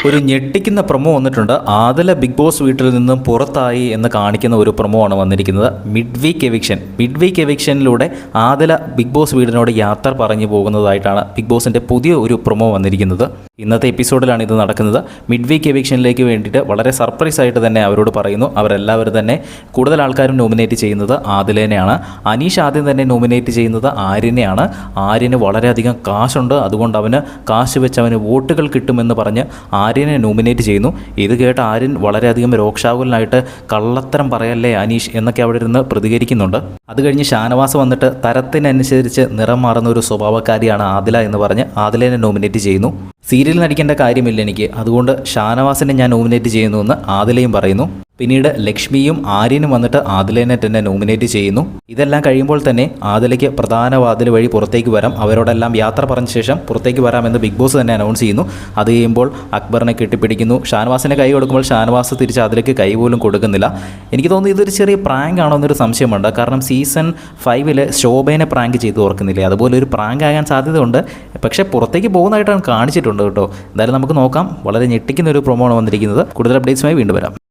ഒരു ഞെട്ടിക്കുന്ന പ്രൊമോ വന്നിട്ടുണ്ട്. ആദില ബിഗ് ബോസ് വീട്ടിൽ നിന്നും പുറത്തായി എന്ന് കാണിക്കുന്ന ഒരു പ്രൊമോ ആണ് വന്നിരിക്കുന്നത്. മിഡ് വീക്ക് എവിക്ഷനിലൂടെ ആദില ബിഗ് ബോസ് വീടിനോട് യാത്ര പറഞ്ഞു പോകുന്നതായിട്ടാണ് ബിഗ് ബോസിൻ്റെ പുതിയ ഒരു പ്രൊമോ വന്നിരിക്കുന്നത്. ഇന്നത്തെ എപ്പിസോഡിലാണ് ഇത് നടക്കുന്നത്. മിഡ് വീക്ക് എവിക്ഷനിലേക്ക് വേണ്ടിയിട്ട് വളരെ സർപ്രൈസ് ആയിട്ട് തന്നെ അവരോട് പറയുന്നു. അവരെല്ലാവരും തന്നെ കൂടുതൽ ആൾക്കാരും നോമിനേറ്റ് ചെയ്യുന്നത് ആദിലേനെയാണ്. അനീഷ് ആദ്യം തന്നെ നോമിനേറ്റ് ചെയ്യുന്നത് ആര്യനെയാണ്. ആര്യന് വളരെയധികം കാശുണ്ട്, അതുകൊണ്ട് അവന് കാശ് വെച്ച് അവന് വോട്ടുകൾ കിട്ടുമെന്ന് പറഞ്ഞ് ആര്യനെ നോമിനേറ്റ് ചെയ്യുന്നു. ഇത് കേട്ട് ആര്യൻ വളരെയധികം രോക്ഷാകുലനായിട്ട് കള്ളത്തരം പറയല്ലേ അനീഷ് എന്നൊക്കെ അവിടെ ഇരുന്ന് പ്രതികരിക്കുന്നുണ്ട്. അത് കഴിഞ്ഞ് ഷാനവാസ് വന്നിട്ട് തരത്തിനനുസരിച്ച് നിറം മാറുന്ന ഒരു സ്വഭാവക്കാരിയാണ് ആദില എന്ന് പറഞ്ഞ് ആദിലേനെ നോമിനേറ്റ് ചെയ്യുന്നു. സീരിയൽ നടിക്കേണ്ട കാര്യമില്ല എനിക്ക്, അതുകൊണ്ട് ഷാനവാസിനെ ഞാൻ നോമിനേറ്റ് ചെയ്യുന്നുവെന്ന് ആദിലയും പറയുന്നു. പിന്നീട് ലക്ഷ്മിയും ആര്യനും വന്നിട്ട് ആദിലേനെ തന്നെ നോമിനേറ്റ് ചെയ്യുന്നു. ഇതെല്ലാം കഴിയുമ്പോൾ തന്നെ ആദിലയ്ക്ക് പ്രധാന വാതിൽ വഴി പുറത്തേക്ക് വരാം, അവരോടെല്ലാം യാത്ര പറഞ്ഞ ശേഷം പുറത്തേക്ക് വരാമെന്ന് ബിഗ് ബോസ് തന്നെ അനൗൺസ് ചെയ്യുന്നു. അത് കഴിയുമ്പോൾ അക്ബറിനെ കെട്ടിപ്പിടിക്കുന്നു. ഷാനവാസിന് കൈ കൊടുക്കുമ്പോൾ ഷാനവാസ് തിരിച്ച് ആദിലയ്ക്ക് കൈ പോലും കൊടുക്കുന്നില്ല. എനിക്ക് തോന്നുന്നു ഇതൊരു ചെറിയ പ്രാങ്ക് ആണോ എന്നൊരു സംശയമുണ്ട്. കാരണം സീസൺ 5 ശോഭേനെ പ്രാങ്ക് ചെയ്ത് ഓർക്കുന്നില്ലേ, അതുപോലെ ഒരു പ്രാങ്ക് ആകാൻ സാധ്യതയുണ്ട്. പക്ഷേ പുറത്തേക്ക് പോകുന്നതായിട്ടാണ് കാണിച്ചിട്ടുണ്ട് കേട്ടോ. എന്തായാലും നമുക്ക് നോക്കാം. വളരെ ഞെട്ടിക്കുന്ന ഒരു പ്രൊമോ ആണ് വന്നിരിക്കുന്നത്. കൂടുതൽ അപ്ഡേറ്റ്സുമായി വീണ്ടും വരാം.